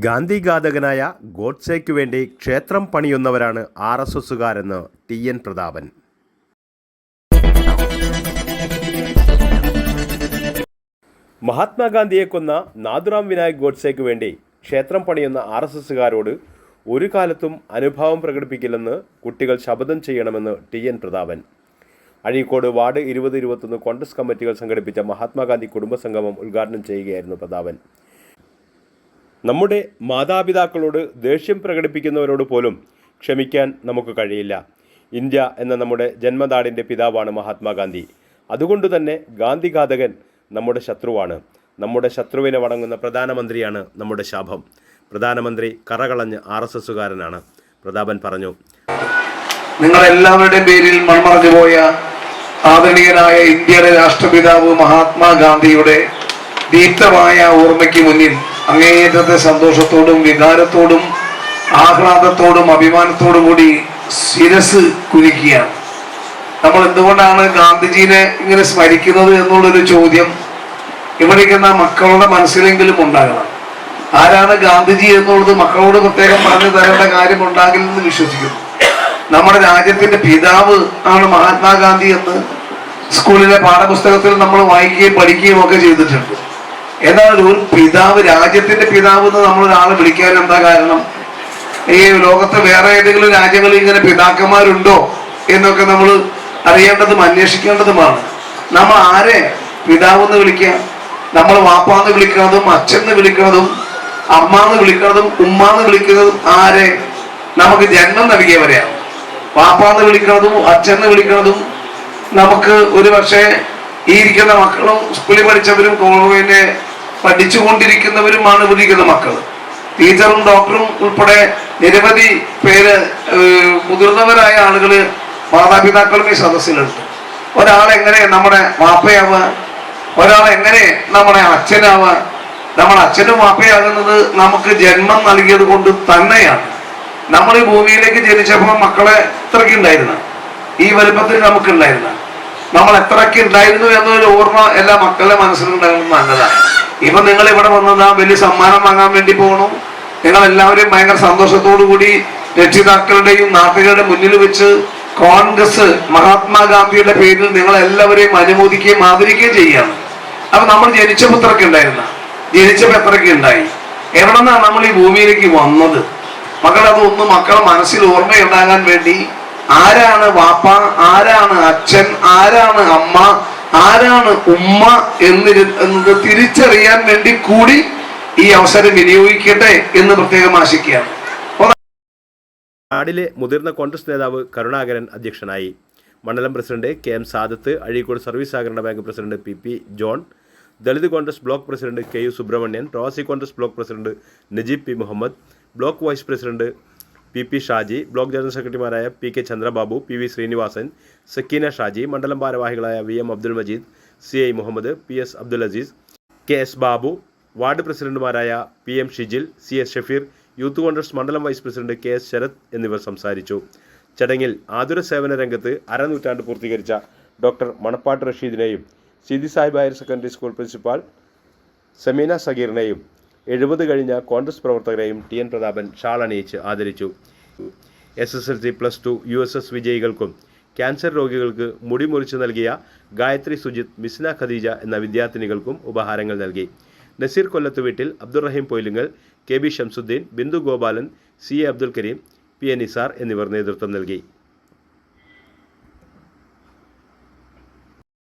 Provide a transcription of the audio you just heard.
ഗാന്ധിഘാതകനായ ഗോഡ്സെയ്ക്കു വേണ്ടി ക്ഷേത്രം പണിയുന്നവരാണ് ആർഎസ്എസുകാരെന്ന് ടി.എൻ. പ്രതാപൻ. മഹാത്മാഗാന്ധിയെ കൊന്ന നാഥുറാം വിനായക് ഗോഡ്സെയ്ക്കു വേണ്ടി ക്ഷേത്രം പണിയുന്ന ആർഎസ്എസുകാരോട് ഒരു കാലത്തും അനുഭാവം പ്രകടിപ്പിക്കില്ലെന്ന് കുട്ടികൾ ശപഥം ചെയ്യണമെന്ന് ടി.എൻ. പ്രതാപൻ. അഴീക്കോട് വാർഡ് 20-21 കോൺഗ്രസ് കമ്മിറ്റികൾ സംഘടിപ്പിച്ച മഹാത്മാഗാന്ധി കുടുംബസംഗമം ഉദ്ഘാടനം ചെയ്യുകയായിരുന്നു പ്രതാപൻ. നമ്മുടെ മാതാപിതാക്കളോട് ദേഷ്യം പ്രകടിപ്പിക്കുന്നവരോട് പോലും ക്ഷമിക്കാൻ നമുക്ക് കഴിയില്ല. ഇന്ത്യ എന്ന നമ്മുടെ ജന്മനാടിൻ്റെ പിതാവാണ് മഹാത്മാഗാന്ധി. അതുകൊണ്ട് തന്നെ ഗാന്ധിഘാതകൻ നമ്മുടെ ശത്രുവാണ്. നമ്മുടെ ശത്രുവിനെ വണങ്ങുന്ന പ്രധാനമന്ത്രിയാണ് നമ്മുടെ ശാപം. പ്രധാനമന്ത്രി കറകളഞ്ഞ് ആർഎസ്എസുകാരനാണ്. പ്രതാപൻ പറഞ്ഞു. നിങ്ങളെല്ലാവരുടെയും പേരിൽ മൺമറഞ്ഞുപോയ ആദരണീയനായ ഇന്ത്യയുടെ രാഷ്ട്രപിതാവ് മഹാത്മാഗാന്ധിയുടെ ദീപ്തമായ ഓർമ്മയ്ക്ക് മുന്നിൽ അങ്ങേയറ്റത്തെ സന്തോഷത്തോടും വികാരത്തോടും ആഹ്ലാദത്തോടും അഭിമാനത്തോടും കൂടി ശിരസ് കുനിക്കുകയാണ്. നമ്മൾ എന്തുകൊണ്ടാണ് ഗാന്ധിജീനെ ഇങ്ങനെ സ്മരിക്കുന്നത് എന്നുള്ളൊരു ചോദ്യം ഇവിടേക്കുന്ന മക്കളുടെ മനസ്സിലെങ്കിലും ഉണ്ടാകണം. ആരാണ് ഗാന്ധിജി എന്നുള്ളത് മക്കളോട് പ്രത്യേകം പറഞ്ഞു തരേണ്ട കാര്യം ഉണ്ടാകില്ലെന്ന് വിശ്വസിക്കുന്നു. നമ്മുടെ രാജ്യത്തിന്റെ പിതാവ് ആണ് മഹാത്മാഗാന്ധി എന്ന് സ്കൂളിലെ പാഠപുസ്തകത്തിൽ നമ്മൾ വായിക്കുകയും പഠിക്കുകയും ഒക്കെ ചെയ്തിട്ടുണ്ട്. എന്നാൽ ഒരു പിതാവ്, രാജ്യത്തിന്റെ പിതാവ് എന്ന് നമ്മൾ ഒരാളെ വിളിക്കാൻ എന്താ കാരണം? ഈ ലോകത്ത് വേറെ ഏതെങ്കിലും രാജ്യങ്ങളിൽ ഇങ്ങനെ പിതാക്കന്മാരുണ്ടോ എന്നൊക്കെ നമ്മൾ അറിയേണ്ടതും അന്വേഷിക്കേണ്ടതുമാണ്. നമ്മൾ ആരെ പിതാവെന്ന് വിളിക്കാം? നമ്മൾ വാപ്പാന്ന് വിളിക്കുന്നതും അച്ഛന്ന് വിളിക്കുന്നതും അമ്മാന്ന് വിളിക്കുന്നതും ഉമ്മാന്ന് വിളിക്കുന്നതും ആരെ? നമുക്ക് ജന്മം നൽകിയവരെയാണ്. വാപ്പാന്ന് വിളിക്കുന്നതും അച്ഛന്ന് വിളിക്കുന്നതും നമുക്ക് ഒരു പക്ഷേ ഈ ഇരിക്കുന്ന മക്കളും സ്കൂളിൽ പഠിച്ചവരും കോളേജിനെ പഠിച്ചുകൊണ്ടിരിക്കുന്നവരുമാണ് വിളിക്കുന്ന മക്കൾ. ടീച്ചറും ഡോക്ടറും ഉൾപ്പെടെ നിരവധി പേര് മുതിർന്നവരായ ആളുകള് മാതാപിതാക്കളും ഈ സദസ്സിലുണ്ട്. ഒരാളെങ്ങനെ നമ്മുടെ വാപ്പയാവുക? ഒരാളെങ്ങനെ നമ്മുടെ അച്ഛനാവുക? നമ്മൾ അച്ഛനും വാപ്പയാകുന്നത് നമുക്ക് ജന്മം നൽകിയത് കൊണ്ട് തന്നെയാണ്. നമ്മൾ ഈ ഭൂമിയിലേക്ക് ജനിച്ചപ്പോൾ മക്കളെ എത്രയ്ക്ക് ഉണ്ടായിരുന്നു? ഈ വലുപ്പത്തിൽ നമുക്കുണ്ടായിരുന്നു. നമ്മൾ എത്രയ്ക്ക് ഉണ്ടായിരുന്നു എന്നൊരു ഓർമ്മ എല്ലാ മക്കളുടെ മനസ്സിലുണ്ടാകുന്നത് നല്ലതാണ്. ഇപ്പൊ നിങ്ങൾ ഇവിടെ വന്നതാ വലിയ സമ്മാനം വാങ്ങാൻ വേണ്ടി പോകണം. നിങ്ങൾ എല്ലാവരും ഭയങ്കര സന്തോഷത്തോടു കൂടി രക്ഷിതാക്കളുടെയും നാട്ടുകാരുടെ മുന്നിൽ വെച്ച് കോൺഗ്രസ് മഹാത്മാഗാന്ധിയുടെ പേരിൽ നിങ്ങൾ എല്ലാവരെയും അനുമോദിക്കുകയും ആദരിക്കുകയും ചെയ്യാണ്. അപ്പൊ നമ്മൾ ജനിച്ചപ്പോൾ എത്രയ്ക്ക് ഉണ്ടായിരുന്ന? ജനിച്ചപ്പോൾ എത്രയ്ക്ക് ഉണ്ടായി? എവിടെ നിന്നാണ് നമ്മൾ ഈ ഭൂമിയിലേക്ക് വന്നത്? അതൊന്നും മക്കളെ മനസ്സിൽ ഓർമ്മയുണ്ടാകാൻ വേണ്ടി ആരാണ് വാപ്പ, ആരാണ് അച്ഛൻ, ആരാണ് അമ്മ, ആരാണ് ഉമ്മ എന്നത് തിരിച്ചറിയാൻ വേണ്ടി കൂടി ഈ അവസരം വിനിയോഗിക്കട്ടെ എന്ന് പ്രത്യേകം ആശിക്കുകയാണ്. നാടിലെ മുതിർന്ന കോൺഗ്രസ് നേതാവ് കരുണാകരൻ അധ്യക്ഷനായി. മണ്ഡലം president K M. Sadath, Azhikode service സഹകരണ bank president P. John, Dalit Congress block president K U. Subramanian, Pravasi Congress block president Najeeb P. Muhammad, block vice president P. Shaji, block general സെക്രട്ടറിമാരായ പി. ചന്ദ്രബാബു, പി. ശ്രീനിവാസൻ, സക്കീന ഷാജി, മണ്ഡലം ഭാരവാഹികളായ V M. Abdul Majeed, C I. Muhammad, P S. Abdul Azeez, K S. Babu, ward പ്രസിഡന്റുമാരായ P M. Shijil, C S. Shafeer, youth Congress മണ്ഡലം വൈസ് പ്രസിഡന്റ് കെ.എസ്. ശരത് എന്നിവർ സംസാരിച്ചു. ചടങ്ങിൽ ആതുര സേവന രംഗത്ത് അരനൂറ്റാണ്ട് പൂർത്തീകരിച്ച ഡോക്ടർ മണപ്പാട്ട് റഷീദിനെയും Sidhi Sahib higher secondary school principal Sameena സഗീറിനെയും 70 കഴിഞ്ഞ കോൺഗ്രസ് പ്രവർത്തകരെയും ടി.എൻ. പ്രതാപൻ ഷാൾ അണിയിച്ച് ആദരിച്ചു. SSLC +2 USS വിജയികൾക്കും ക്യാൻസർ രോഗികൾക്ക് മുടി മുറിച്ചു നൽകിയ ഗായത്രി സുജിത്, മിസ്ന ഖദീജ എന്ന വിദ്യാർത്ഥിനികൾക്കും ഉപഹാരങ്ങൾ നൽകി. നസീർ കൊല്ലത്ത് വീട്ടിൽ, Abdurahim പൊയിലുങ്ങൽ, KB. Shamsuddin, Bindu Gopalan, CA. Abdul Kareem, PA. Nisar എന്നിവർ നേതൃത്വം നൽകി.